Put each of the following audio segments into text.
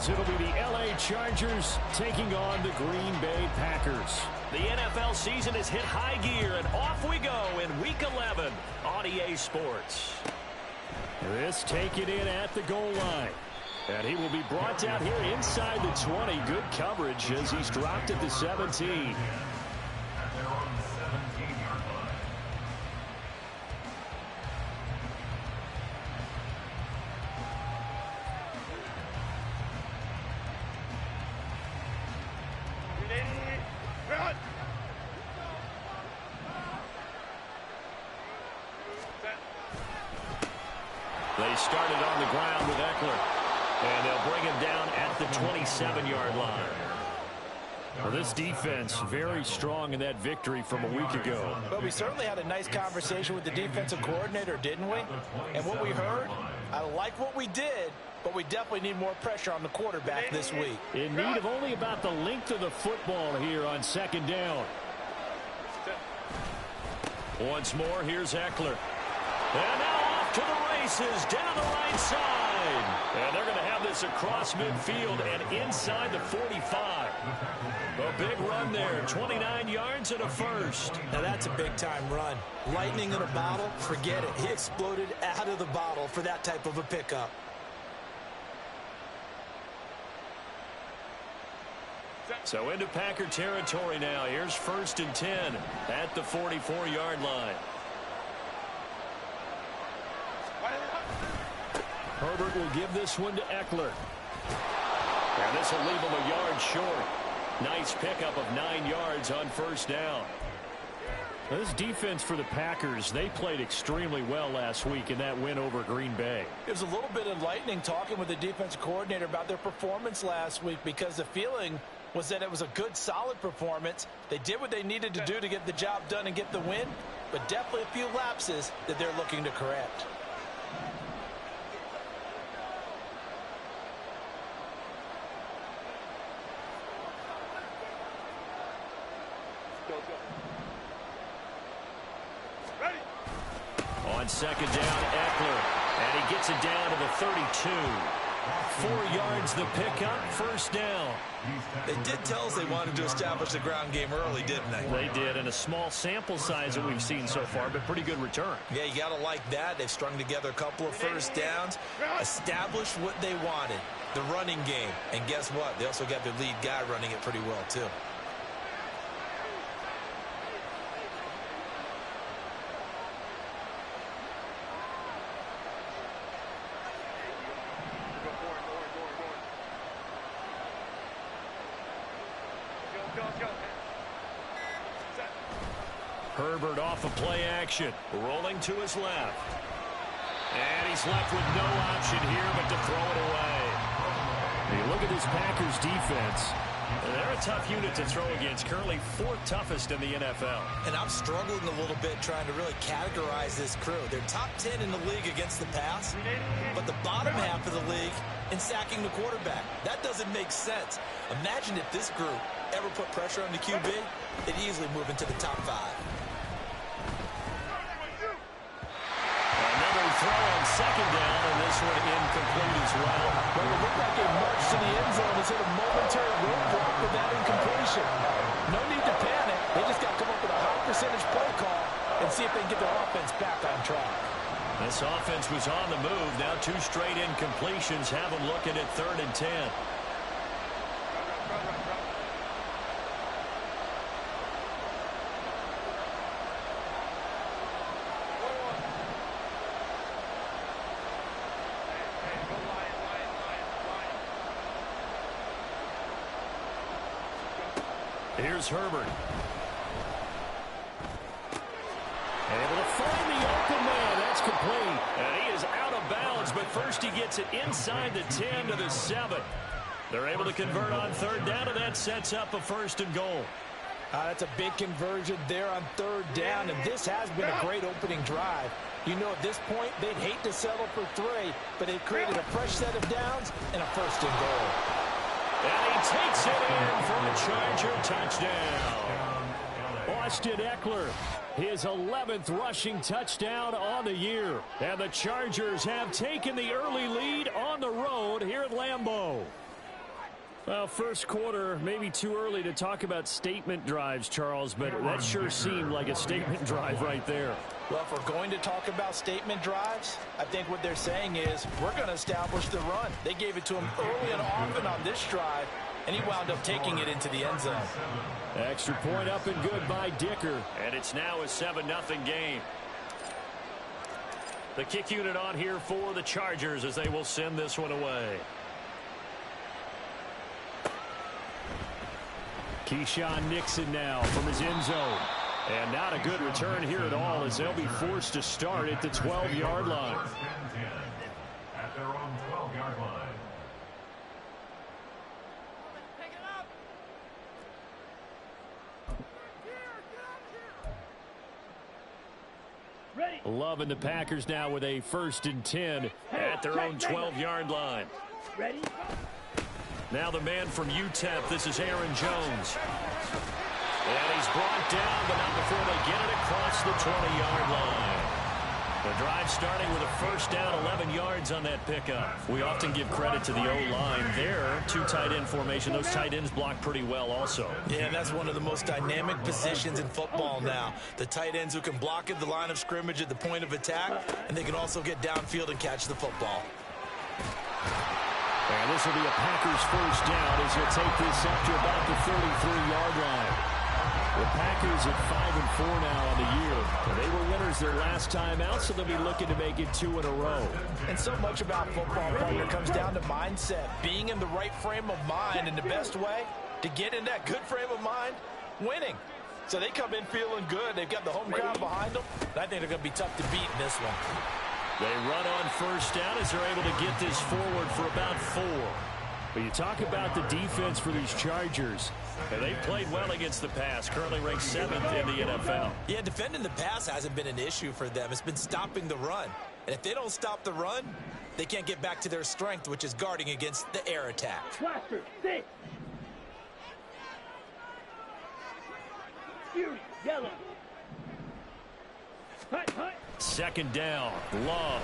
as it'll be the L.A. Chargers taking on the Green Bay Packers. The NFL season has hit high gear, and off we go in Week 11 on EA Sports. This taken in at the goal line. And he will be brought down here inside the 20. Good coverage as he's dropped at the 17. They started on the ground with Eckler. And they'll bring him down at the 27-yard line. Well, this defense very strong in that victory from a week ago. But we certainly had a nice conversation with the defensive coordinator, didn't we? And what we heard, I like what we did, but we definitely need more pressure on the quarterback this week. In need of only about the length of the football here on second down. Once more, here's Eckler. And now off to the races down the right side. And they're going to have this across midfield and inside the 45. A big run there, 29 yards and a first. Now that's a big-time run. Lightning in a bottle, forget it. He exploded out of the bottle for that type of a pickup. So into Packer territory now. Here's 1st and 10 at the 44-yard line. Herbert will give this one to Eckler. And this will leave him a yard short. Nice pickup of 9 yards on first down. Now, this defense for the Packers, they played extremely well last week in that win over Green Bay. It was a little bit enlightening talking with the defensive coordinator about their performance last week, because the feeling was that it was a good, solid performance. They did what they needed to do to get the job done and get the win, but definitely a few lapses that they're looking to correct. On second down, Eckler, and he gets it down to the 32. 4 yards the pickup, first down. They did tell us they wanted to establish the ground game early, didn't they? They did, and a small sample size that we've seen so far, but pretty good return. Yeah, you got to like that. They've strung together a couple of first downs, established what they wanted, the running game. And guess what? They also got their lead guy running it pretty well, too. Herbert off of play action, rolling to his left. And he's left with no option here but to throw it away. You look at this Packers defense. They're a tough unit to throw against, currently 4th toughest in the NFL. And I'm struggling a little bit trying to really categorize this crew. They're top 10 in the league against the pass, but the bottom half of the league in sacking the quarterback. That doesn't make sense. Imagine if this group ever put pressure on the QB, they'd easily move into the top 5. Throw on second down, and this one incomplete as well. But it looked like a march to the end zone has hit a momentary roadblock with that incompletion. No need to panic. They just got to come up with a high percentage play call and see if they can get their offense back on track. This offense was on the move. Now 2 straight incompletions have them looking at 3rd and 10. Here's Herbert. Able to find the open man. That's complete. And he is out of bounds, but first he gets it inside the 10 to the 7. They're able to convert on 3rd down, and that sets up a 1st and goal. That's a big conversion there on 3rd down, and this has been a great opening drive. You know, at this point, they'd hate to settle for 3, but they've created a fresh set of downs and a 1st and goal. And he takes it in for a Charger touchdown. Austin Eckler, his 11th rushing touchdown on the year. And the Chargers have taken the early lead on the road here at Lambeau. Well, first quarter, maybe too early to talk about statement drives, Charles, but that sure seemed like a statement drive right there. Well, if we're going to talk about statement drives, I think what they're saying is we're going to establish the run. They gave it to him early and often on this drive, and he wound up taking it into the end zone. Extra point up and good by Dicker. And it's now a 7-0 game. The kick unit on here for the Chargers as they will send this one away. Keyshawn Nixon now from his end zone. And not a good return here at all as they'll be forced to start at the 12-yard line. At their own 12-yard line. Loving the Packers now with a 1st and 10 at their own 12-yard line. Ready? Now the man from UTEP, this is Aaron Jones. And he's brought down, but not before they get it across the 20-yard line. The drive starting with a 1st down, 11 yards on that pickup. We often give credit to the O-line there. 2 tight end formation. Those tight ends block pretty well also. Yeah, and that's one of the most dynamic positions in football now. The tight ends who can block at the line of scrimmage at the point of attack, and they can also get downfield and catch the football. And this will be a Packers 1st down as he'll take this up to about the 33-yard line. The Packers at 5-4 now on the year. They were winners their last time out, so they'll be looking to make it 2 in a row. And so much about football, partner, comes down to mindset. Being in the right frame of mind, and the best way to get in that good frame of mind, winning. So they come in feeling good. They've got the home crowd behind them. And I think they're going to be tough to beat in this one. They run on 1st down as they're able to get this forward for about 4. But you talk about the defense for these Chargers. And they've played well against the pass, currently ranked 7th in the NFL. Yeah, defending the pass hasn't been an issue for them. It's been stopping the run. And if they don't stop the run, they can't get back to their strength, which is guarding against the air attack. Blaster, 6. Fury, yellow. Hut, hut. 2nd down, Love.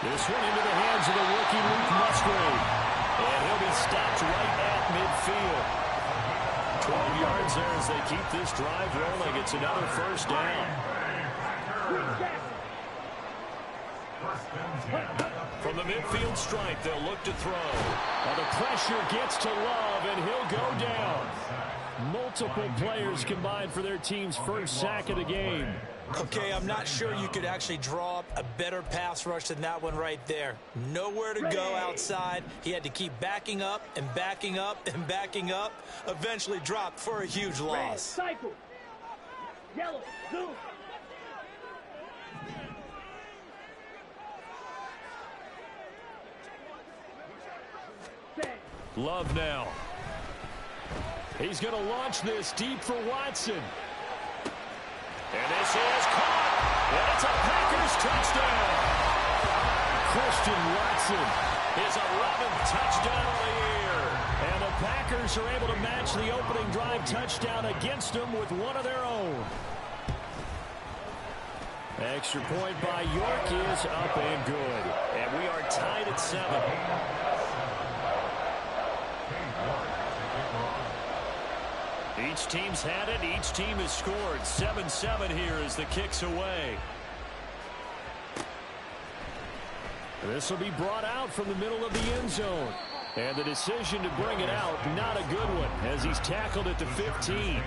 This one into the hands of the rookie Luke Musgrave. And he'll be stopped right at midfield. 12 yards there as they keep this drive rolling. It's another 1st down. From the midfield stripe, they'll look to throw. Well, the pressure gets to Love, and he'll go down. Multiple players combined for their team's 1st sack of the game. Okay, I'm not sure you could actually draw up a better pass rush than that one right there. Nowhere to go outside. He had to keep backing up and backing up and backing up. Eventually dropped for a huge loss. Cycle. Yellow, zoom. Love now. He's going to launch this deep for Watson. And this is caught. And it's a Packers touchdown. Christian Watson. His 11th touchdown of the year. And the Packers are able to match the opening drive touchdown against them with one of their own. Extra point by York is up and good. And we are tied at 7. Each team's had it. Each team has scored. 7-7 here as the kick's away. This will be brought out from the middle of the end zone. And the decision to bring it out, not a good one, as he's tackled at the 15.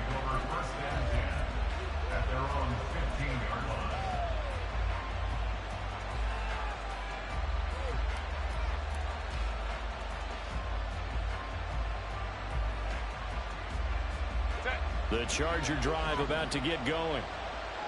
The Charger drive about to get going.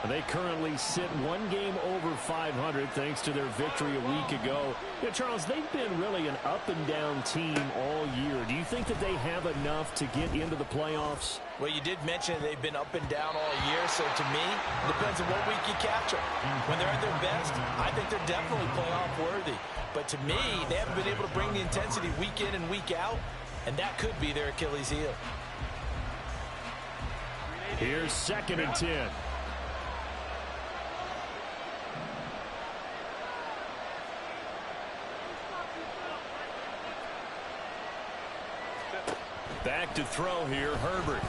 They currently sit one game over 500 thanks to their victory a week ago. Yeah, Charles, they've been really an up-and-down team all year. Do you think that they have enough to get into the playoffs? Well, you did mention they've been up and down all year, so to me, it depends on what week you catch them. When they're at their best, I think they're definitely playoff worthy. But to me, they haven't been able to bring the intensity week in and week out, and that could be their Achilles heel. Here's 2nd and 10. Back to throw here, Herbert.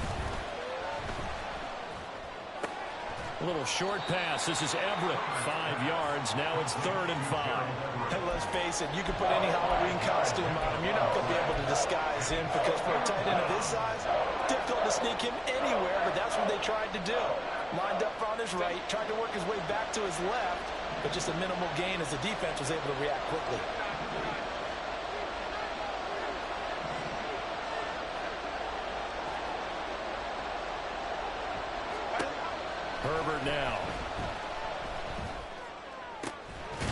A little short pass. This is Everett. 5 yards. Now it's 3rd and 5. And let's face it, you can put any Halloween costume on him. You're not going to be able to disguise him because for a tight end of his size, difficult to sneak him anywhere, but that's what they tried to do. Lined up on his right, tried to work his way back to his left, but just a minimal gain as the defense was able to react quickly. Herbert now.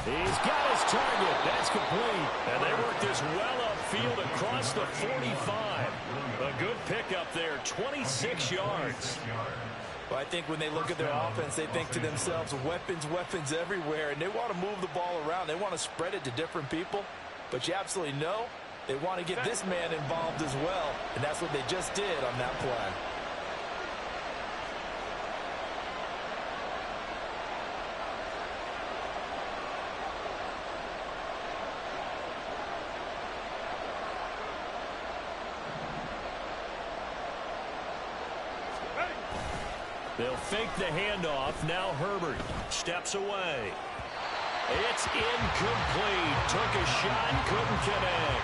He's got his target. That's complete. And they work this well upfield across the 45. A good pickup there, 26 yards. Well, I think when they look at their offense, they think to themselves, weapons, weapons everywhere, and they want to move the ball around. They want to spread it to different people. But you absolutely know they want to get this man involved as well, and that's what they just did on that play. They'll fake the handoff. Now Herbert steps away. It's incomplete. Took a shot, couldn't connect.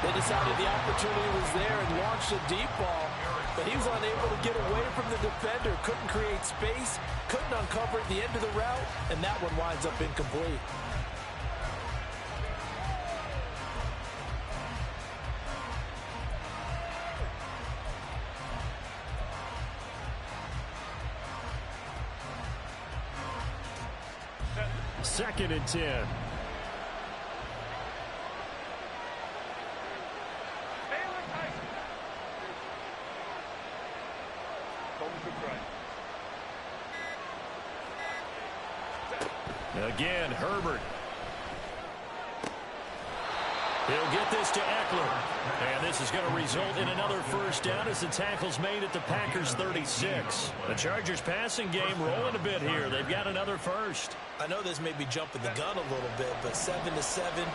They decided the opportunity was there and launched a deep ball, but he was unable to get away from the defender. Couldn't create space, couldn't uncover at the end of the route, and that one winds up incomplete. Second and 10. Again, Herbert. He'll get this to Eckler. And this is going to result in another first down as the tackle's made at the Packers' 36. The Chargers passing game rolling a bit here. They've got another first. I know this may be jumping the gun a little bit, but 7-7,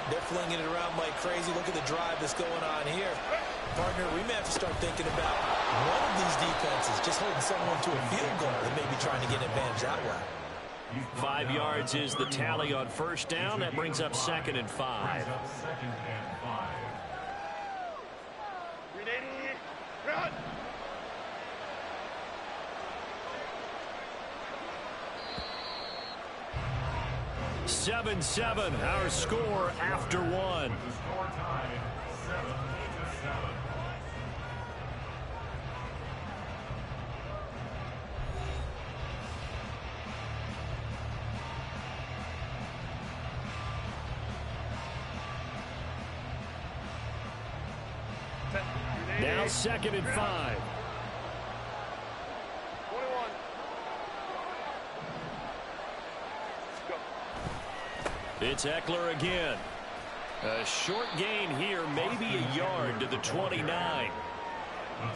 they're flinging it around like crazy. Look at the drive that's going on here. Partner, we may have to start thinking about one of these defenses just holding someone to a field goal and maybe trying to get an advantage that way. 5 yards is the tally on first down. That brings up 2nd and 5. Run! 7-7, our score after one. Score time, 7-7. Now 2nd and 5. 21. It's Eckler again. A short gain here, maybe a yard to the 29.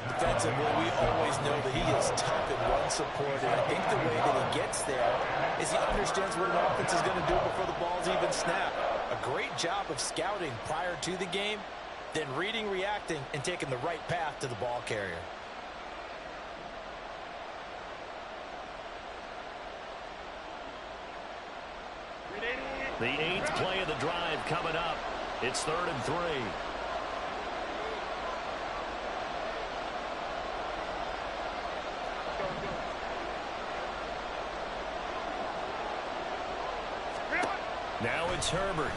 Defensively, we always know that he is tough in run support, and I think the way that he gets there is he understands what an offense is going to do before the ball's even snapped. A great job of scouting prior to the game, then reading, reacting, and taking the right path to the ball carrier. The 8th play of the drive coming up. It's 3rd and 3. Now it's Herbert.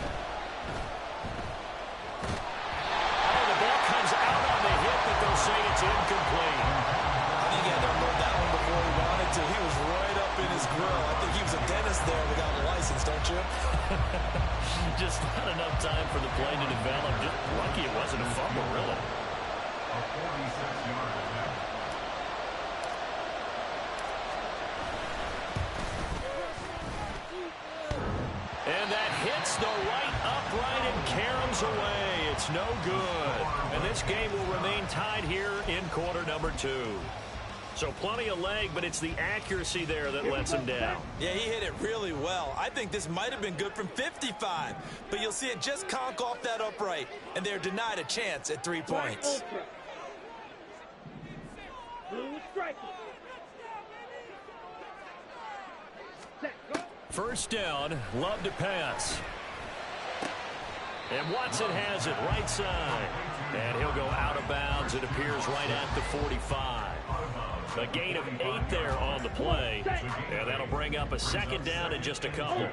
Oh, the ball comes out on the hit, but they'll say it's incomplete. I think he had to unload that one before he wanted to. He was right up in his grill. I think he was a dentist there without a license, don't you? Just not enough time for the play to develop. Just lucky it wasn't a fumble, really. A 46-yard attempt. And that hits the right upright and caroms away. It's no good. And this game will remain tied here in quarter number 2. So plenty of leg, but it's the accuracy there that lets him down. Yeah, he hit it really well. I think this might have been good from 55, but you'll see it just conk off that upright, and they're denied a chance at 3 points. First down, Love to pass. And Watson has it right side. And he'll go out of bounds. It appears right at the 45. A gain of 8 there on the play. And that'll bring up a second down in just a couple.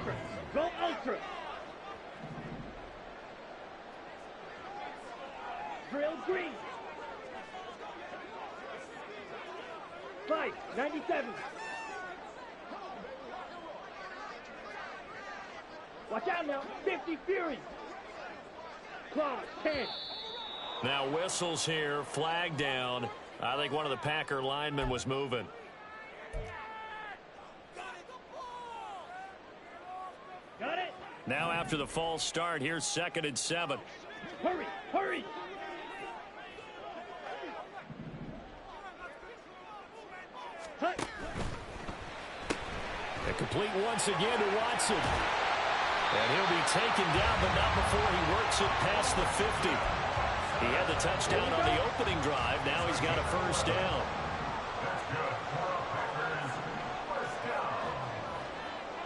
Go ultra. Drill green. 597. Watch out now. 50 Fury. Claw 10. Now whistles here. Flag down. I think one of the Packer linemen was moving. Got it. Now after the false start, here's 2nd and 7. Hurry. Hurry. Hut. And complete once again to Watson. And he'll be taken down, but not before he works it past the 50. He had the touchdown on the opening drive. Now he's got a first down.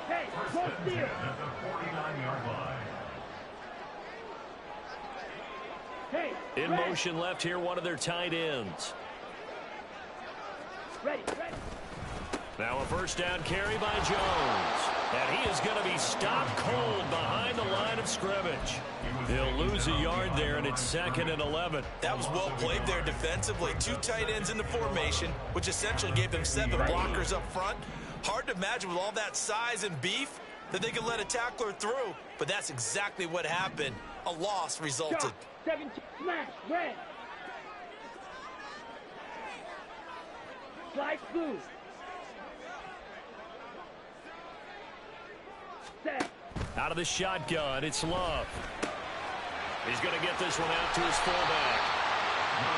Hey, go steal. At the 49-yard line. Hey. In ready. motion left here, one of their tight ends. Ready. Now a first down carry by Jones. And he is going to be stopped cold behind the line of scrimmage. They'll lose a yard there, and it's 2nd and 11. That was well played there defensively. 2 tight ends in the formation, which essentially gave them 7 blockers up front. Hard to imagine with all that size and beef that they could let a tackler through. But that's exactly what happened. A loss resulted. Shot. 17. Smash. Red. Slide blue. Set. Out of the shotgun, it's Love. He's going to get this one out to his fullback.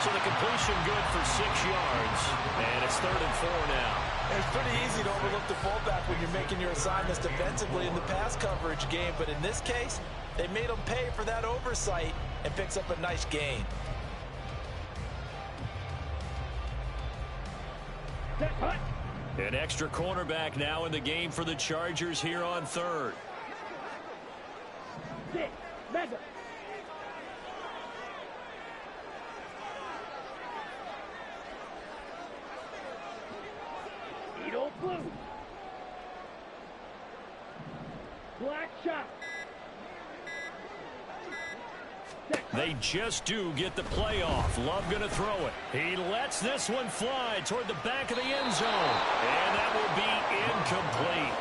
So the completion good for 6 yards. And it's 3rd and 4 now. It's pretty easy to overlook the fullback when you're making your assignments defensively in the pass coverage game. But in this case, they made him pay for that oversight and picks up a nice gain. Set. Hut. An extra cornerback now in the game for the Chargers here on 3rd. 6. Mega. Edo blue. Black shot. They just do get the play off. Love going to throw it. He lets this one fly toward the back of the end zone. And that will be incomplete.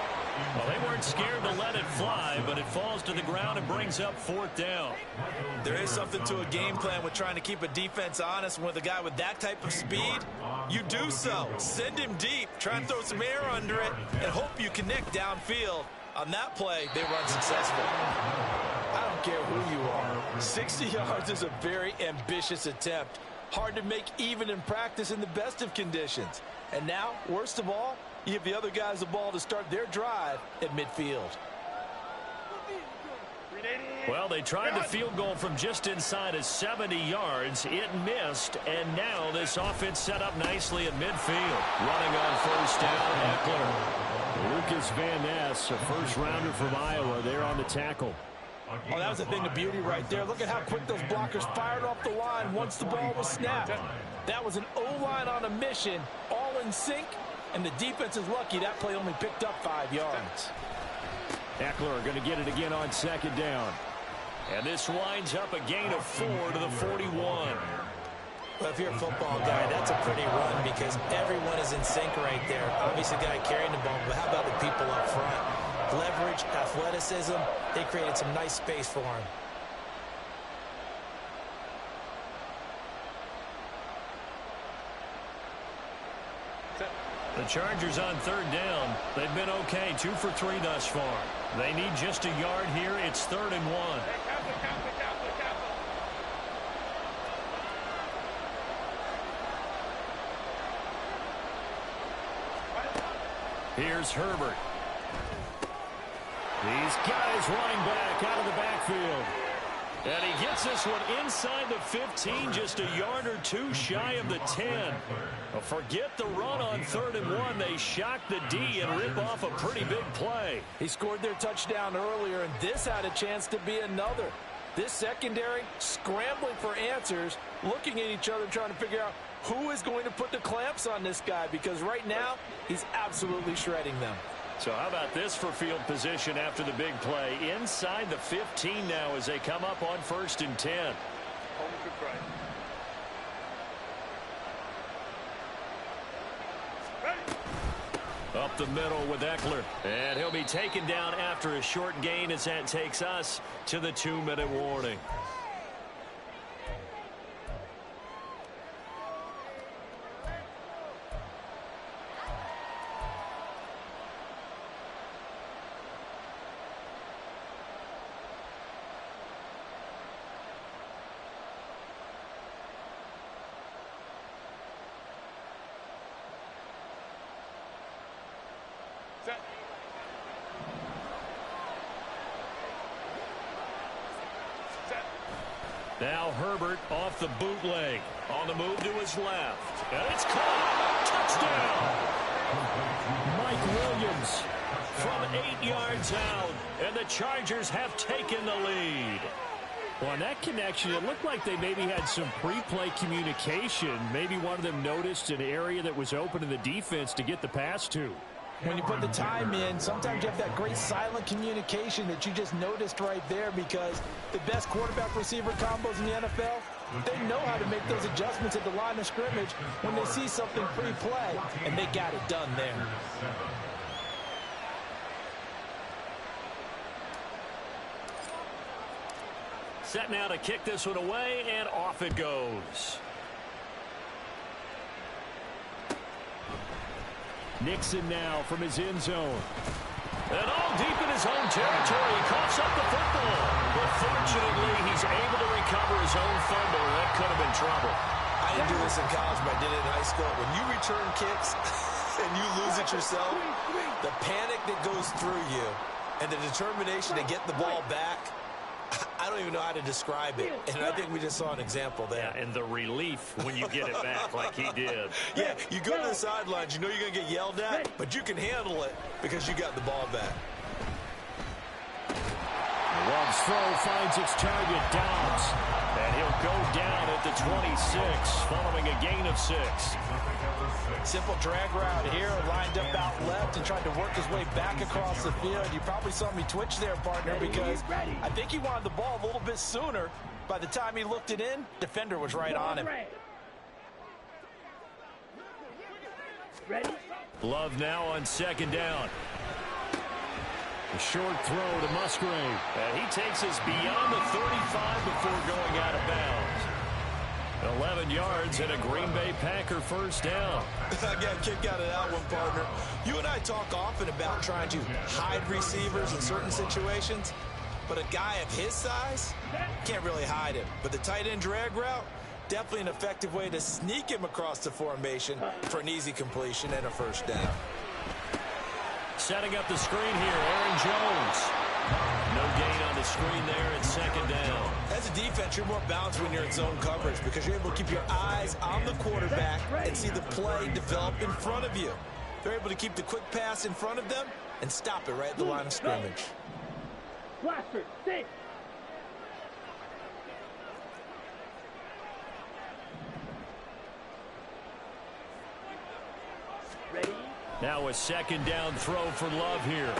Well, they weren't scared to let it fly, but it falls to the ground and brings up 4th down. There is something to a game plan with trying to keep a defense honest. With a guy with that type of speed, you do so. Send him deep. Try and throw some air under it and hope you connect downfield. On that play, they were unsuccessful. I don't care who you are. 60 yards is a very ambitious attempt. Hard to make even in practice in the best of conditions. And now, worst of all, you give the other guys the ball to start their drive at midfield. Well, they tried the field goal from just inside of 70 yards. It missed, and now this offense set up nicely at midfield. Running on first down, Eckler. Lucas Van Ness, a first-rounder from Iowa, there on the tackle. Oh, that was a thing of beauty right there. Look at how quick those blockers fired off the line once the ball was snapped. That was an O-line on a mission, all in sync, and the defense is lucky that play only picked up 5 yards. Eckler going to get it again on 2nd down. And this winds up a gain of 4 to the 41. Well, if you're a football guy, that's a pretty run because everyone is in sync right there. Obviously, the guy carrying the ball, but how about the people up front? Leverage, athleticism, they created some nice space for him. The Chargers on 3rd down. They've been okay, 2 for 3 thus far. They need just a yard here. It's 3rd and 1. Here's Herbert. These guys running back out of the backfield. And he gets this one inside the 15, just a yard or two shy of the 10. Well, forget the run on 3rd and 1. They shock the D and rip off a pretty big play. He scored their touchdown earlier, and this had a chance to be another. This secondary scrambling for answers, looking at each other, trying to figure out who is going to put the clamps on this guy, because right now he's absolutely shredding them. So how about this for field position after the big play? Inside the 15 now as they come up on 1st and 10. Up the middle with Eckler. And he'll be taken down after a short gain as that takes us to the 2-minute warning. Now Herbert off the bootleg. On the move to his left. And it's caught. Touchdown. Mike Williams from 8 yards out. And the Chargers have taken the lead. Well, on that connection, it looked like they maybe had some pre-play communication. Maybe one of them noticed an area that was open in the defense to get the pass to. When you put the time in, sometimes you have that great silent communication that you just noticed right there, because the best quarterback-receiver combos in the NFL, they know how to make those adjustments at the line of scrimmage when they see something pre-play, and they got it done there. Set now to kick this one away, and off it goes. Nixon now from his end zone. And all deep in his own territory. He coughs up the football. But fortunately, he's able to recover his own fumble. That could have been trouble. I didn't do this in college, but I did it in high school. When you return kicks and you lose it yourself, the panic that goes through you and the determination to get the ball back, I don't even know how to describe it. And I think we just saw an example there. Yeah, and the relief when you get it back like he did. Yeah, you go to the sidelines, you know you're going to get yelled at, but you can handle it because you got the ball back. Love's throw finds its target, Dobbs. And he'll go down at the 26, following a gain of 6. Simple drag route here, lined up out left and tried to work his way back across the field. You probably saw me twitch there, partner, because I think he wanted the ball a little bit sooner. By the time he looked it in, defender was right on him. Love now on 2nd down. A short throw to Musgrave. And he takes us beyond the 35 before going out of bounds. 11 yards and a Green Bay Packer first down. I got a kick out of that one, partner. You and I talk often about trying to hide receivers in certain situations, but a guy of his size can't really hide him. But the tight end drag route, definitely an effective way to sneak him across the formation for an easy completion and a first down. Setting up the screen here, Aaron Jones. No gain on the screen there at 2nd down. As a defense, you're more balanced when you're in zone coverage because you're able to keep your eyes on the quarterback and see the play develop in front of you. They're able to keep the quick pass in front of them and stop it right at the line of scrimmage. Blaster, stay. Ready? Now a 2nd down throw for Love here.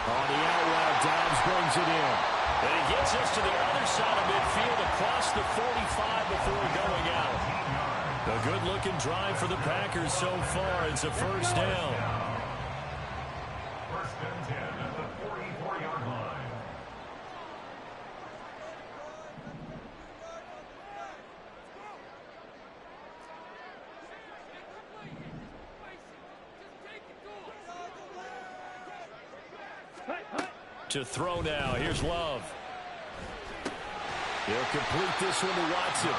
On the out route, Dobbs brings it in. And he gets us to the other side of midfield across the 45 before going out. A good-looking drive for the Packers so far. It's a first down. 1st and 10 at the 44-yard line. To throw now. Here's Love. They'll complete this one to Watson.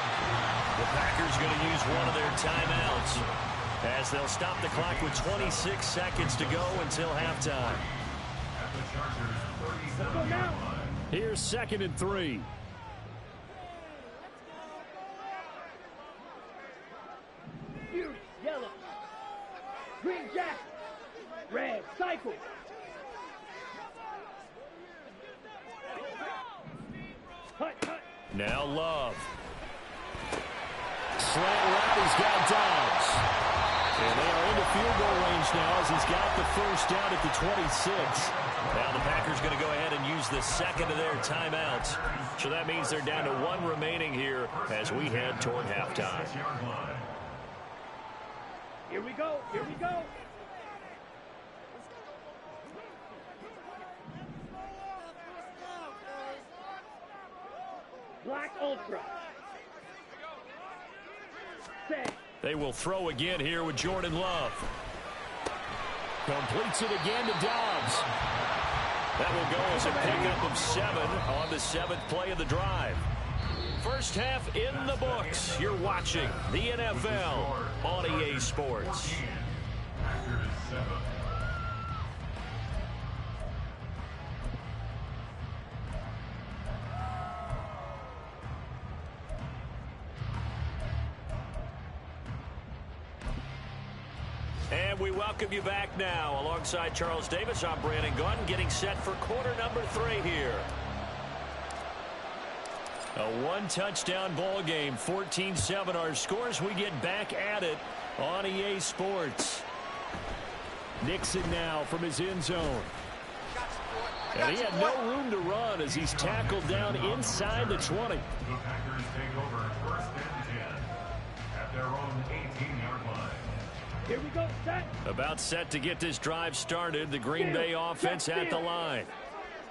The Packers going to use one of their timeouts as they'll stop the clock with 26 seconds to go until halftime. At the Chargers' 37-yard line. Here's 2nd and 3. Michael. Now Love. Slant route, he's got Dobbs. And they are into field goal range now as he's got the first down at the 26. Now the Packers going to go ahead and use the second of their timeouts. So that means they're down to one remaining here as we head toward halftime. Here we go. Here we go. Black Ultra. Set. They will throw again here with Jordan Love. Completes it again to Dobbs. That will go as a pickup of 7 on the 7th play of the drive. First half in the books. You're watching the NFL on EA Sports. And we welcome you back now. Alongside Charles Davis, I'm Brandon Gunn, getting set for quarter number 3 here. A one-touchdown ball game, 14-7 our scores. We get back at it on EA Sports. Nixon now from his end zone. And he had no room to run as he's tackled down inside the 20. The Packers take over first and 10 at their own 18-yard line. Here we go. Set. About set to get this drive started. The Green Bay offense at the line.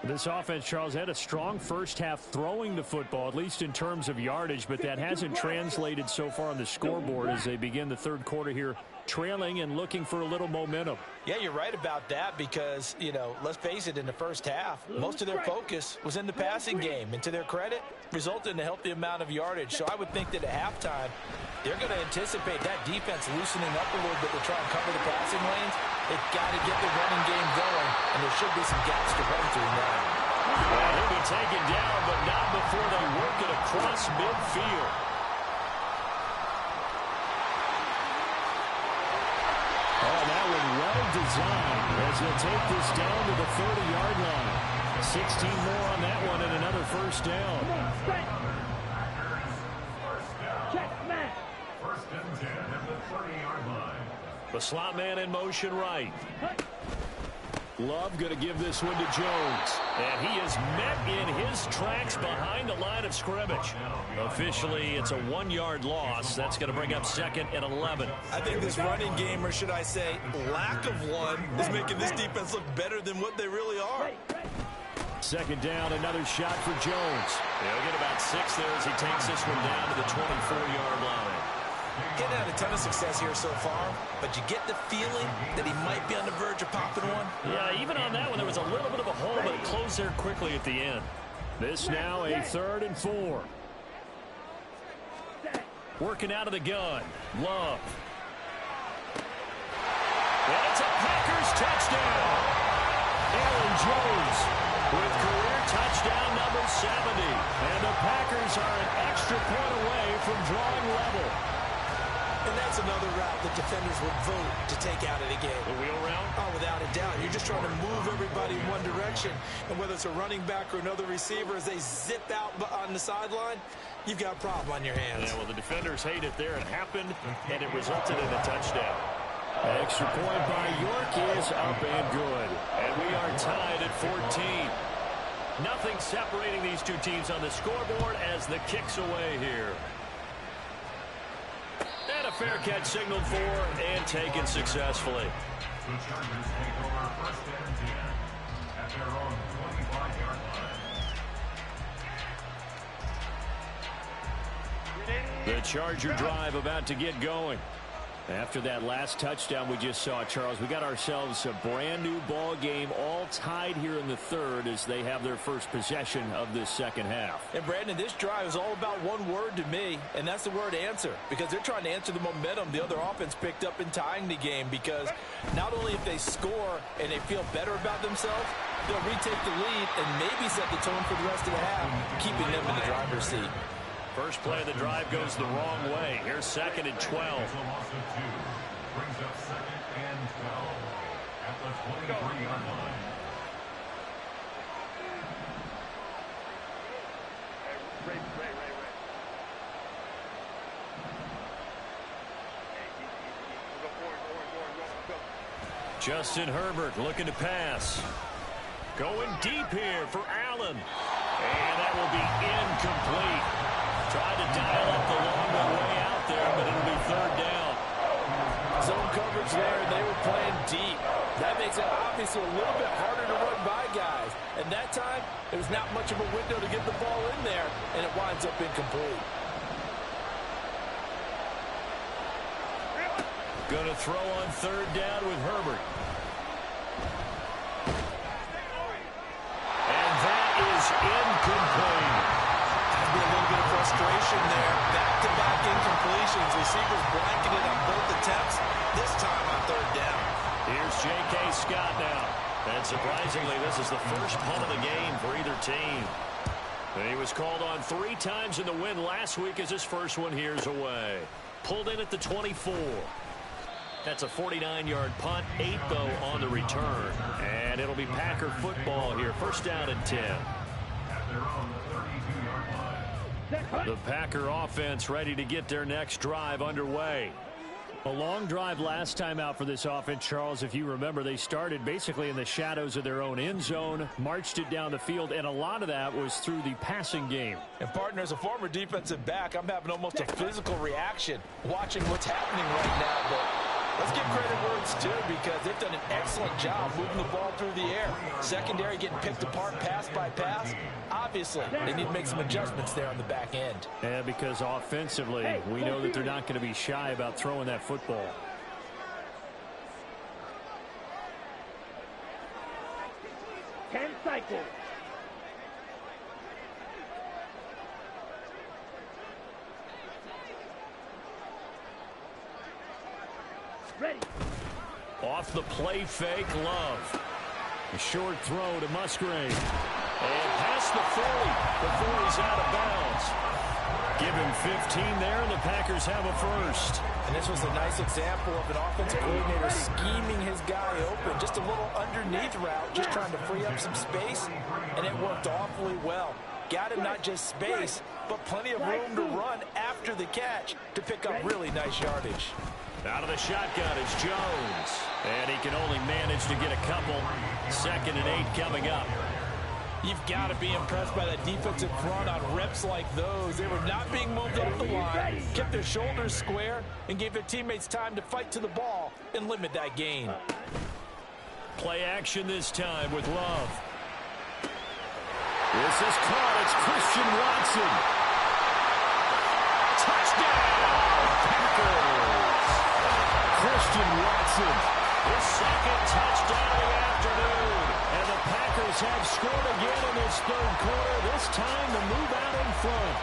This offense, Charles, had a strong first half throwing the football, at least in terms of yardage, but that hasn't translated so far on the scoreboard as they begin the third quarter here, trailing and looking for a little momentum. Yeah, you're right about that because, you know, let's face it, in the first half, most of their focus was in the passing game. And to their credit, resulted in a healthy amount of yardage. So I would think that at halftime, they're going to anticipate that defense loosening up a little bit to try and cover the passing lanes. They've got to get the running game going, and there should be some gaps to run through now. Well, he'll be taken down, but not before they work it across midfield. Oh, that one well designed as they'll take this down to the 30-yard line. 16 more on that one and another first down. Check, man. First and 10 at the 30-yard line. The slot man in motion right. Love going to give this one to Jones. And he is met in his tracks behind the line of scrimmage. Officially, it's a 1-yard loss. That's going to bring up second and 11. I think this running game, or should I say lack of one, is making this defense look better than what they really are. Second down, another shot for Jones. He'll get about 6 there as he takes this one down to the 24-yard line. Getting had a ton of success here so far, but you get the feeling that he might be on the verge of popping one. Yeah, even on that one, there was a little bit of a hole, but it closed there quickly at the end. This now a 3rd and 4. Working out of the gun. Love. And it's a Packers touchdown. Aaron Jones with career touchdown number 70. And the Packers are an extra point away from drawing level. And that's another route that defenders would vote to take out of the game. The wheel route? Oh, without a doubt. You're just trying to move everybody in one direction. And whether it's a running back or another receiver, as they zip out on the sideline, you've got a problem on your hands. Yeah, well, the defenders hate it there. It happened, and it resulted in a touchdown. Extra point by York is up and good. And we are tied at 14. Nothing separating these two teams on the scoreboard as the kick's away here. And a fair catch signaled for and taken successfully. The Chargers take over first and 10 at their own 25-yard line. The Charger drive about to get going. After that last touchdown we just saw, Charles, we got ourselves a brand new ball game, all tied here in the third as they have their first possession of this second half. And Brandon, this drive is all about one word to me, and that's the word answer, because they're trying to answer the momentum the other offense picked up in tying the game, because not only if they score and they feel better about themselves, they'll retake the lead and maybe set the tone for the rest of the half, keeping them in the driver's seat. First play of the drive goes the wrong way. Here's second and 12. It's a loss of 2. Brings up second and 12 at the 23-yard line. Justin Herbert looking to pass. Going deep here for Allen. And that will be incomplete. Tried to dial up the long way out there, but it'll be third down. Zone coverage there, and they were playing deep. That makes it obviously a little bit harder to run by guys. And that time, there's not much of a window to get the ball in there, and it winds up incomplete. Going to throw on third down with Herbert. And that is incomplete. There'd be a little bit of frustration there. Back-to-back incompletions. Receivers blanketed on both attempts, this time on third down. Here's J.K. Scott now. And surprisingly, this is the first punt of the game for either team. And he was called on 3 times in the win last week as his first one here's away. Pulled in at the 24. That's a 49-yard punt, 8, though, on the return. And it'll be Packer football here. First down and 10. The Packer offense ready to get their next drive underway. A long drive last time out for this offense, Charles. If you remember, they started basically in the shadows of their own end zone, marched it down the field, and a lot of that was through the passing game. And, partner, as a former defensive back, I'm having almost a physical reaction watching what's happening right now. But let's give credit where it's due, because they've done an excellent job moving the ball through the air. Secondary getting picked apart pass by pass. Obviously, they need to make some adjustments there on the back end. Yeah, because offensively, we know that they're not going to be shy about throwing that football. Ten cycles. Ready. Off the play fake, Love. A short throw to Musgrave. And past the 40 before he's out of bounds. Give him 15 there, and the Packers have a first. And this was a nice example of an offensive coordinator scheming his guy open. Just a little underneath route, just trying to free up some space, and it worked awfully well. Got him not just space, but plenty of room to run after the catch to pick up really nice yardage. Out of the shotgun is Jones. And he can only manage to get a couple. 2nd and 8 coming up. You've got to be impressed by that defensive front on reps like those. They were not being moved up the line, kept their shoulders square, and gave their teammates time to fight to the ball and limit that gain. Play action this time with Love. This is caught. It's Christian Watson. Touchdown, Packers. Christian Watson, his 2nd touchdown of the afternoon. And the Packers have scored again in this 3rd quarter. This time to move out in front.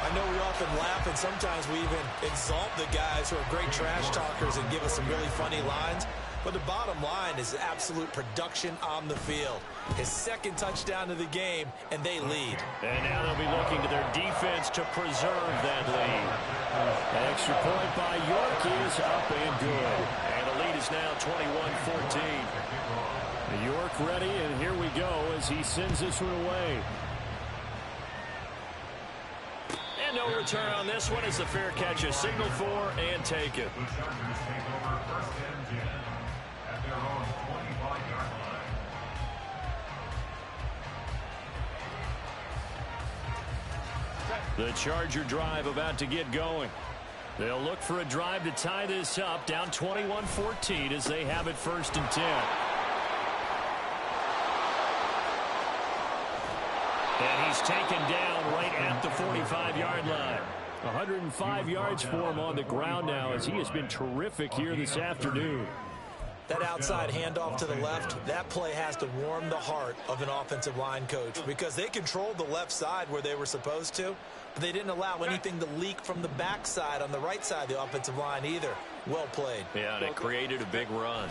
I know we often laugh, and sometimes we even exalt the guys who are great trash talkers and give us some really funny lines. But the bottom line is absolute production on the field. His 2nd touchdown of the game, and they lead. And now they'll be looking to their defense to preserve that lead. An extra point by York is up and good. And the lead is now 21-14. York ready, and here we go as he sends this one away. And no return on this one as the fair catch is signaled for and taken. The Chargers take over 1st and 10 at their own 25-yard line. The Charger drive about to get going. They'll look for a drive to tie this up, down 21-14 as they have it 1st and 10. And he's taken down right at the 45-yard line. 105 yards for him on the ground now as he has been terrific here this afternoon. That outside handoff to the left, that play has to warm the heart of an offensive line coach, because they controlled the left side where they were supposed to, but they didn't allow anything to leak from the backside on the right side of the offensive line either. Well played. Yeah, and it created a big run.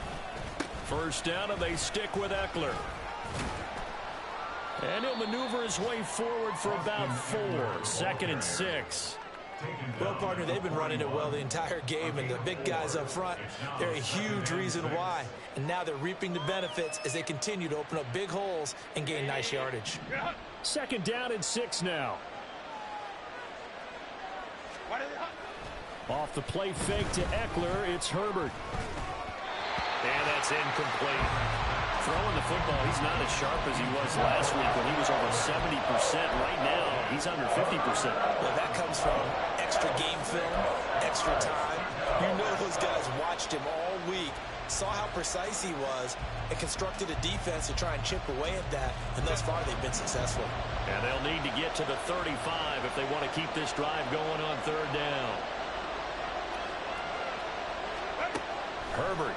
First down, and they stick with Eckler. And he'll maneuver his way forward for about 4. 2nd and 6. Well, partner, they've been running it well the entire game, and the big guys up front, they're a huge reason why. And now they're reaping the benefits as they continue to open up big holes and gain nice yardage. Second down and 6 now. Off the play fake to Eckler, it's Herbert. And that's incomplete. Throwing the football, he's not as sharp as he was last week when he was over 70%. Right now, he's under 50%. Well, that comes from extra game film, extra time. You know those guys watched him all week, saw how precise he was, and constructed a defense to try and chip away at that, and thus far they've been successful. And they'll need to get to the 35 if they want to keep this drive going on third down. Herbert.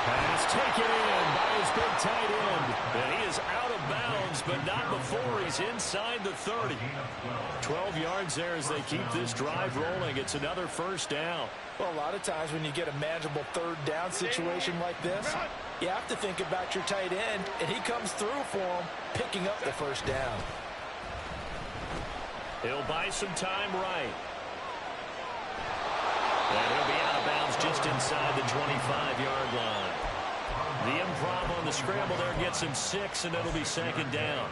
Pass taken in by his big tight end. And he is out of bounds, but not before he's inside the 30. 12 yards there as they keep this drive rolling. It's another first down. Well, a lot of times when you get a manageable third down situation like this, you have to think about your tight end, and he comes through for him, picking up the first down. He'll buy some time right. And he'll be out of bounds just inside the 25-yard line. The improv on the scramble there gets him 6, and it'll be second down.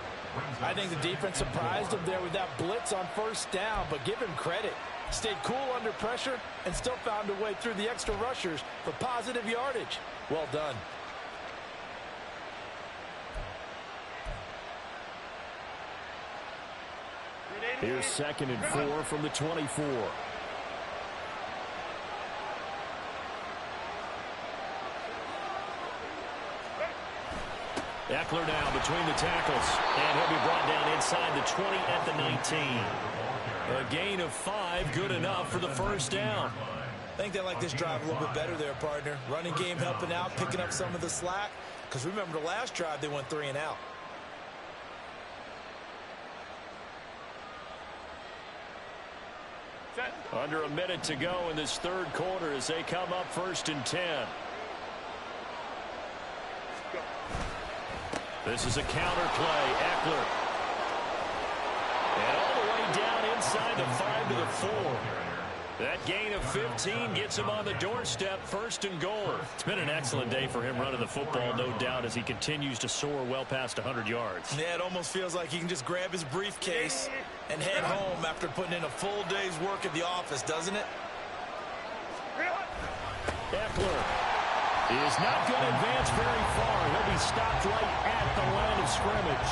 I think the defense surprised him there with that blitz on first down, but give him credit. Stayed cool under pressure and still found a way through the extra rushers for positive yardage. Well done. Here's 2nd and 4 from the 24. Eckler now between the tackles. And he'll be brought down inside the 20 at the 19. A gain of 5, good enough for the first down. I think they like this drive a little bit better there, partner. Running game helping out, picking up some of the slack. Because remember the last drive, they went 3 and out. Under a minute to go in this third quarter as they come up 1st and 10. This is a counter play. Eckler. And all the way down inside the 5 to the 4. That gain of 15 gets him on the doorstep, 1st and goal. It's been an excellent day for him running the football, no doubt, as he continues to soar well past 100 yards. Yeah, it almost feels like he can just grab his briefcase and head home after putting in a full day's work at the office, doesn't it? Eckler is not going to advance very far. He'll be stopped right at the line of scrimmage.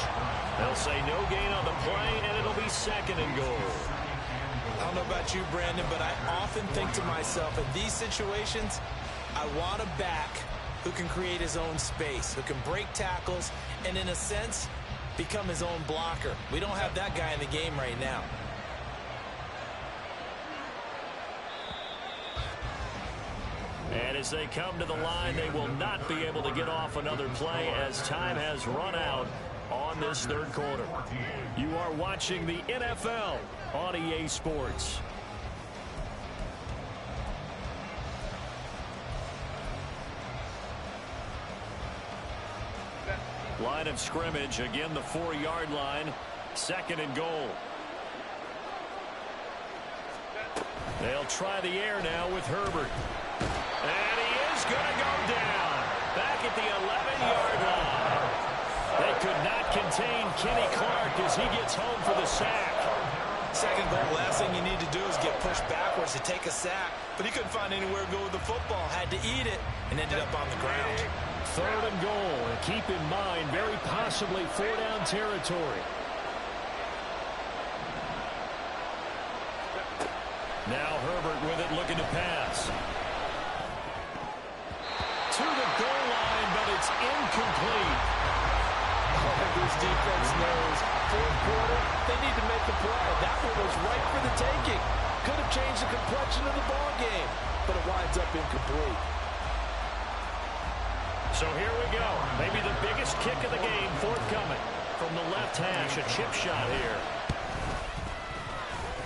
They'll say no gain on the play, and it'll be 2nd and goal. I don't know about you, Brandon, but I often think to myself, in these situations, I want a back who can create his own space, who can break tackles, and in a sense, become his own blocker. We don't have that guy in the game right now. And as they come to the line, they will not be able to get off another play as time has run out on this third quarter. You are watching the NFL on EA Sports. Line of scrimmage, again the 4-yard line, 2nd and goal. They'll try the air now with Herbert. And he is going to go down back at the 11-yard line. They could not contain Kenny Clark as he gets home for the sack. Second goal, last thing you need to do is get pushed backwards to take a sack. But he couldn't find anywhere to go with the football. Had to eat it and ended up on the ground. 3rd and goal. And keep in mind, very possibly 4-down territory. Now Herbert with it, looking to pass. To the goal line, but it's incomplete. This defense knows fourth quarter, they need to make the play. That one was right for the taking. Could have changed the complexion of the ball game, but it winds up incomplete. So here we go. Maybe the biggest kick of the game forthcoming from the left hash. A chip shot here.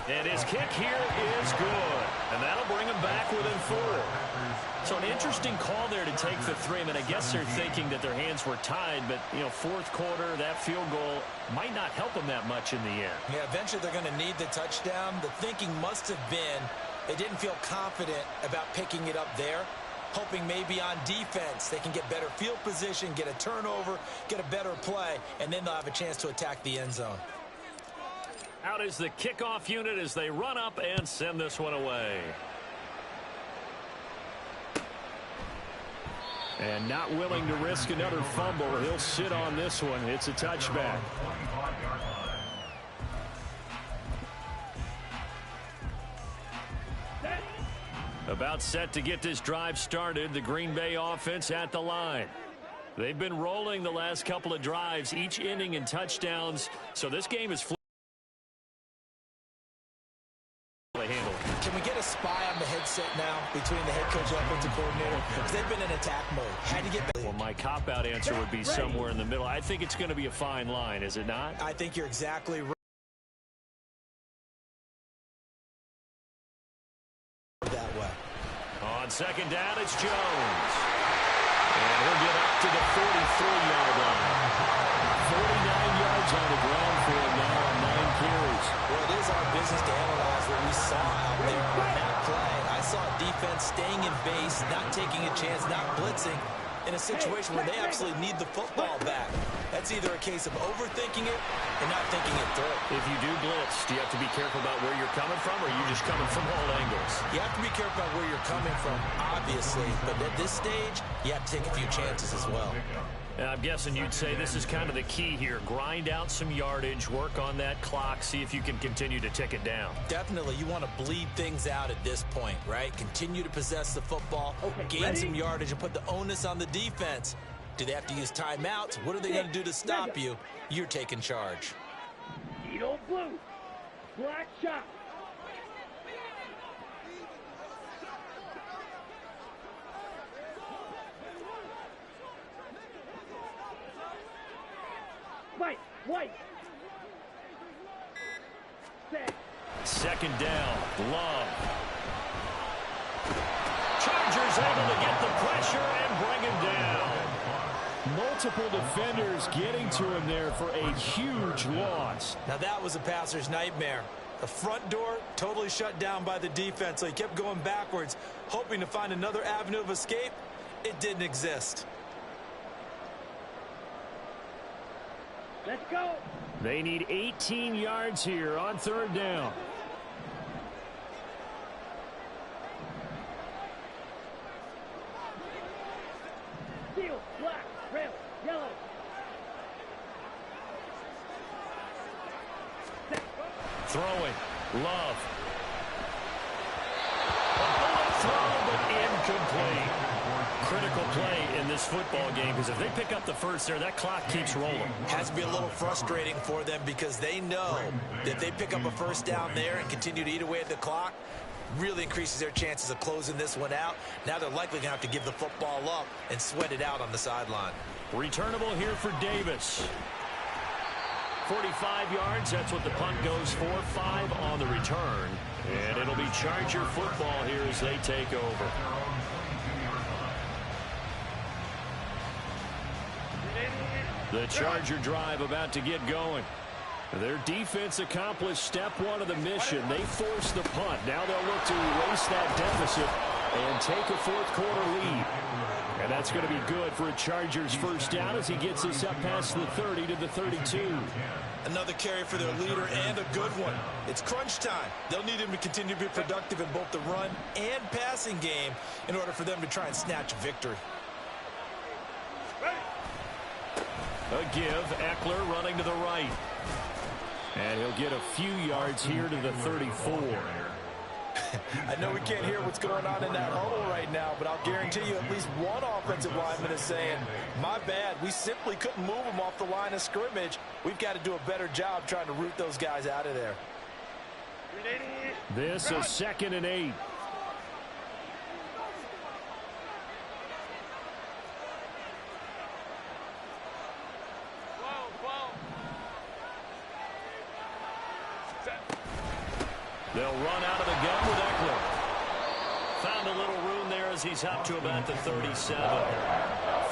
And his kick here is good. And that'll bring him back within 4. So an interesting call there to take the 3. I mean, I guess they're thinking that their hands were tied, but, you know, fourth quarter, that field goal might not help them that much in the end. Yeah, eventually they're going to need the touchdown. The thinking must have been they didn't feel confident about picking it up there, hoping maybe on defense they can get better field position, get a turnover, get a better play, and then they'll have a chance to attack the end zone. Out is the kickoff unit as they run up and send this one away. And not willing to risk another fumble. He'll sit on this one. It's a touchback. About set to get this drive started. The Green Bay offense at the line. They've been rolling the last couple of drives, each ending in touchdowns. So this game is Can we get a spy on the headset now between the head coach and offensive coordinator? Because they've been in attack mode. Had to get back. Well, my cop-out answer would be somewhere in the middle. I think it's going to be a fine line, is it not? I think you're exactly right. That way. On second down, it's Jones. And he'll get up to the 43-yard line. 49 yards on the ground for him now on 9 carries. Well, it is our business to analyze what we saw out there on that play. I saw defense staying in base, not taking a chance, not blitzing in a situation where they absolutely need the football back. That's either a case of overthinking it and not thinking it through. If you do blitz, do you have to be careful about where you're coming from, or are you just coming from all angles? You have to be careful about where you're coming from, obviously, but at this stage, you have to take a few chances as well. And I'm guessing you'd say this is kind of the key here. Grind out some yardage, work on that clock, see if you can continue to tick it down. Definitely. You want to bleed things out at this point, right? Continue to possess the football, gain some yardage, and put the onus on the defense. Do they have to use timeouts? What are they going to do to stop you? You're taking charge. Edo blue. Black shot. White. Second down. Love. Chargers able to get the pressure and bring him down. Multiple defenders getting to him there for a huge loss. Now that was a passer's nightmare. The front door totally shut down by the defense, so he kept going backwards, hoping to find another avenue of escape. It didn't exist. Let's go. They need 18 yards here on third down. Steel, black, red, yellow. Throwing. Love. A bullet throw, but incomplete. Critical play in this football game, because if they pick up the first there, that clock keeps rolling. Has to be a little frustrating for them because they know that if they pick up a first down there and continue to eat away at the clock, really increases their chances of closing this one out. Now they're likely going to have to give the football up and sweat it out on the sideline. Returnable here for Davis. 45 yards, that's what the punt goes for. 5 on the return. And it'll be Charger football here as they take over. The Charger drive about to get going. Their defense accomplished step 1 of the mission. They forced the punt. Now they'll look to erase that deficit and take a fourth quarter lead. And that's going to be good for a Chargers first down as he gets us up past the 30 to the 32. Another carry for their leader and a good one. It's crunch time. They'll need him to continue to be productive in both the run and passing game in order for them to try and snatch victory. A give. Eckler running to the right. And he'll get a few yards here to the 34. I know we can't hear what's going on in that huddle right now, but I'll guarantee you at least one offensive lineman is saying, my bad, we simply couldn't move them off the line of scrimmage. We've got to do a better job trying to root those guys out of there. This is 2nd and 8. They'll run out of the gun with Eckler. Found a little room there as he's up to about the 37.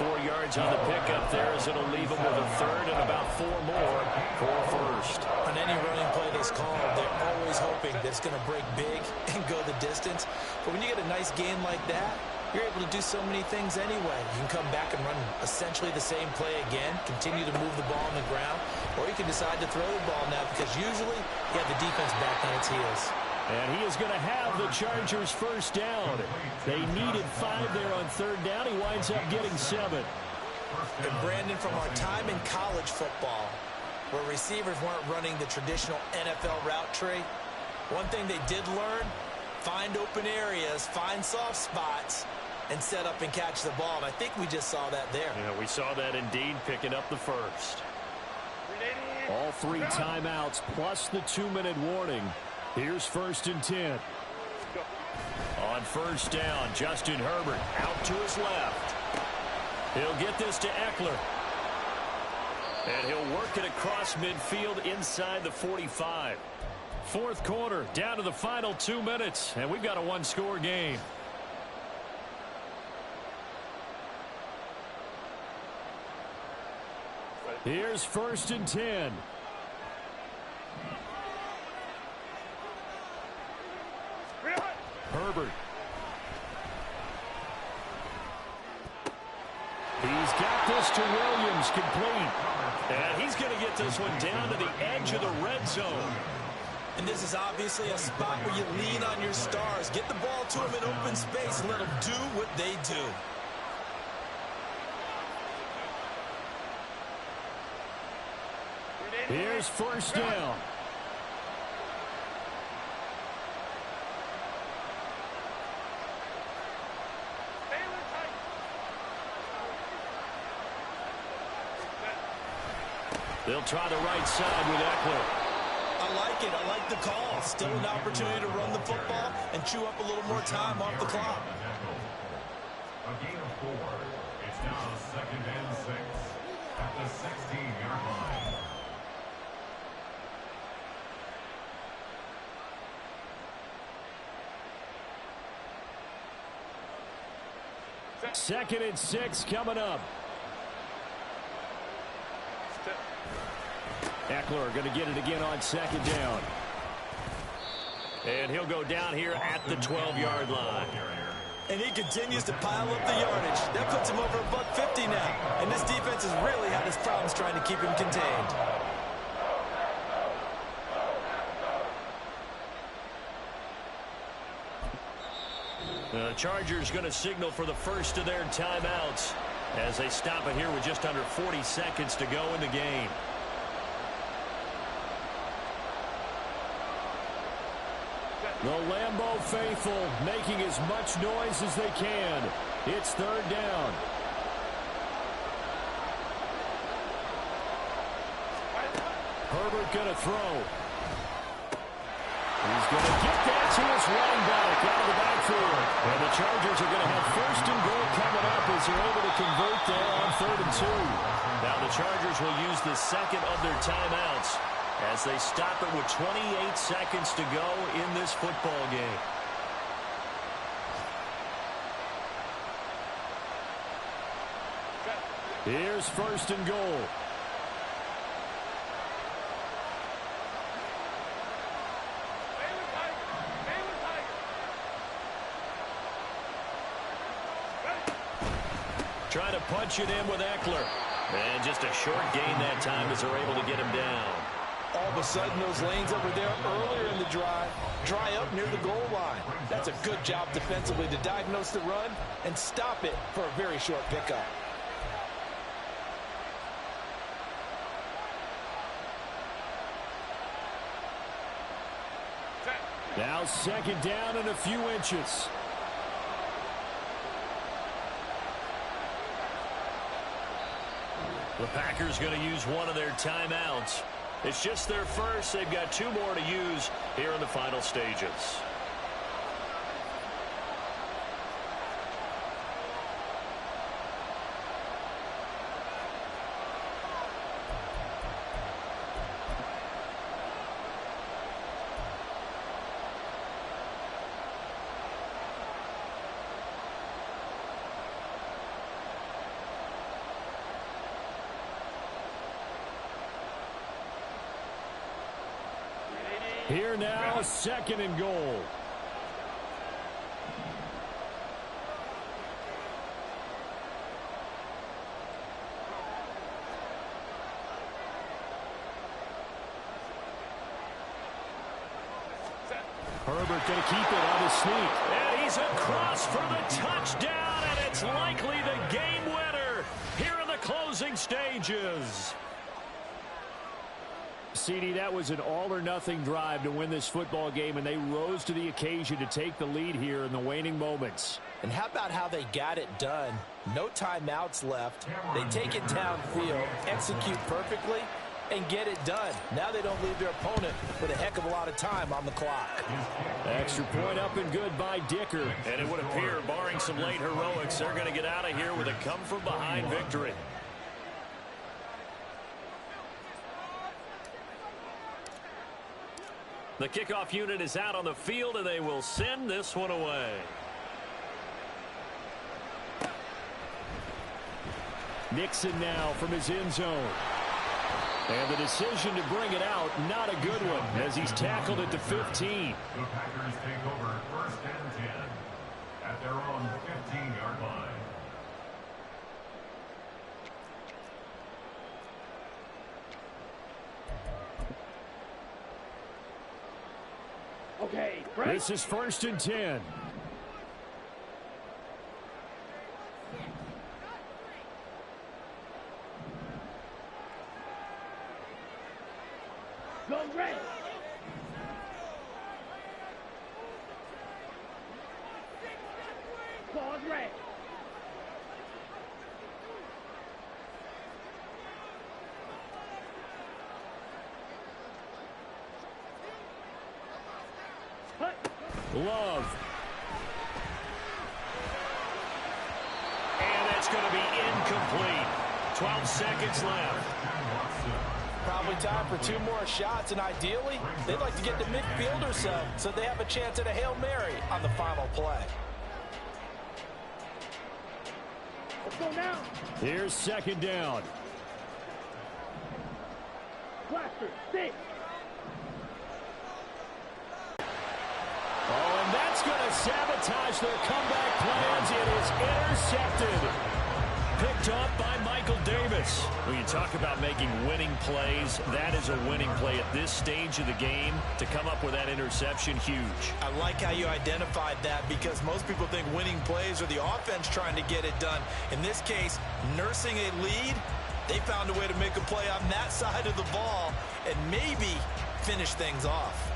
4 yards on the pickup there as it'll leave him with a third and about 4 more for a first. On any running play that's called, they're always hoping that it's going to break big and go the distance. But when you get a nice gain like that, you're able to do so many things anyway. You can come back and run essentially the same play again, continue to move the ball on the ground, or you can decide to throw the ball now because usually you have the defense back on its heels. And he is going to have the Chargers first down. They needed 5 there on third down. He winds up getting 7. And Brandon, from our time in college football, where receivers weren't running the traditional NFL route tree, one thing they did learn, find open areas, find soft spots, and set up and catch the ball. And I think we just saw that there. Yeah, we saw that indeed, picking up the first. All 3 timeouts plus the 2-minute warning. Here's 1st and 10. On first down, Justin Herbert out to his left. He'll get this to Eckler. And he'll work it across midfield inside the 45. 4th quarter, down to the final 2 minutes, and we've got a 1-score game. Here's 1st and 10. Herbert. He's got this to Williams, complete. And he's going to get this one down to the edge of the red zone. And this is obviously a spot where you lean on your stars. Get the ball to them in open space and let them do what they do. Here's 1st down. They'll try the right side with Eckler. I like it. I like the call. Still an opportunity to run the football and chew up a little more time off the clock. A gain of 4. It's now 2nd and 6 at the 16-yard line. Second and 6 coming up. Eckler going to get it again on 2nd down. And he'll go down here at the 12-yard line. And he continues to pile up the yardage. That puts him over $150 now. And this defense has really had its problems trying to keep him contained. The Chargers going to signal for the first of their timeouts as they stop it here with just under 40 seconds to go in the game. The Lambeau faithful making as much noise as they can. It's 3rd down. Herbert going to throw. He's going to get that to his running back out of the backfield. And the Chargers are going to have 1st and goal coming up as they're able to convert there on 3rd and 2. Now the Chargers will use the second of their timeouts as they stop it with 28 seconds to go in this football game. Here's 1st and goal. Trying to punch it in with Eckler. And just a short gain that time as they're able to get him down. All of a sudden, those lanes over there earlier in the drive dry up near the goal line. That's a good job defensively to diagnose the run and stop it for a very short pickup. Now 2nd down and a few inches. The Packers going to use one of their timeouts. It's just their first. They've got 2 more to use here in the final stages. Here now, second and goal. Herbert going to keep it on his sneak. And he's across for the touchdown, and it's likely the game winner here in the closing stages. CD, that was an all-or-nothing drive to win this football game, and they rose to the occasion to take the lead here in the waning moments. And how about how they got it done? No timeouts left. They take it downfield, execute perfectly, and get it done. Now they don't leave their opponent with a heck of a lot of time on the clock. Extra point up and good by Dicker. And it would appear, barring some late heroics, they're going to get out of here with a come-from-behind victory. The kickoff unit is out on the field, and they will send this one away. Nixon now from his end zone. And the decision to bring it out, not a good one, as he's tackled at the 15. The Packers take over first and 10 at their own 15-yard line. Okay, break. This is first and 10. Go red. Pause red. Hut. Love. And it's going to be incomplete. 12 seconds left. Probably time for 2 more shots, and ideally, they'd like to get to midfield or so they have a chance at a Hail Mary on the final play. Let's go now. Here's second down. Blaster, 6. Oh, and that's going to sabotage their comeback plans. It is intercepted. Picked up by Michael Davis. When you talk about making winning plays, that is a winning play at this stage of the game. To come up with that interception, huge. I like how you identified that, because most people think winning plays are the offense trying to get it done. In this case, nursing a lead, they found a way to make a play on that side of the ball and maybe finish things off.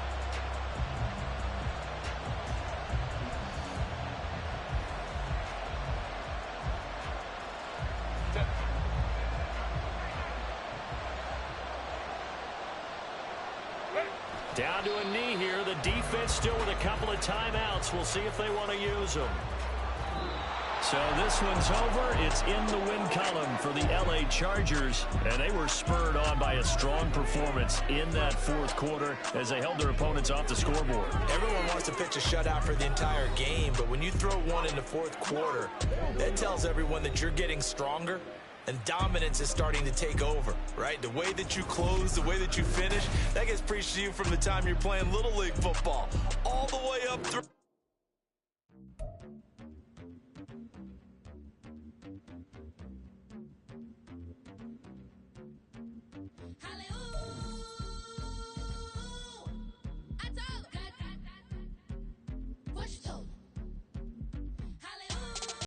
Down to a knee here. The defense still with a couple of timeouts. We'll see if they want to use them. So this one's over. It's in the win column for the LA Chargers. And they were spurred on by a strong performance in that fourth quarter as they held their opponents off the scoreboard. Everyone wants to pitch a shutout for the entire game, but when you throw one in the fourth quarter, that tells everyone that you're getting stronger. And dominance is starting to take over, right? The way that you close, the way that you finish, that gets preached to you from the time you're playing Little League football all the way up through.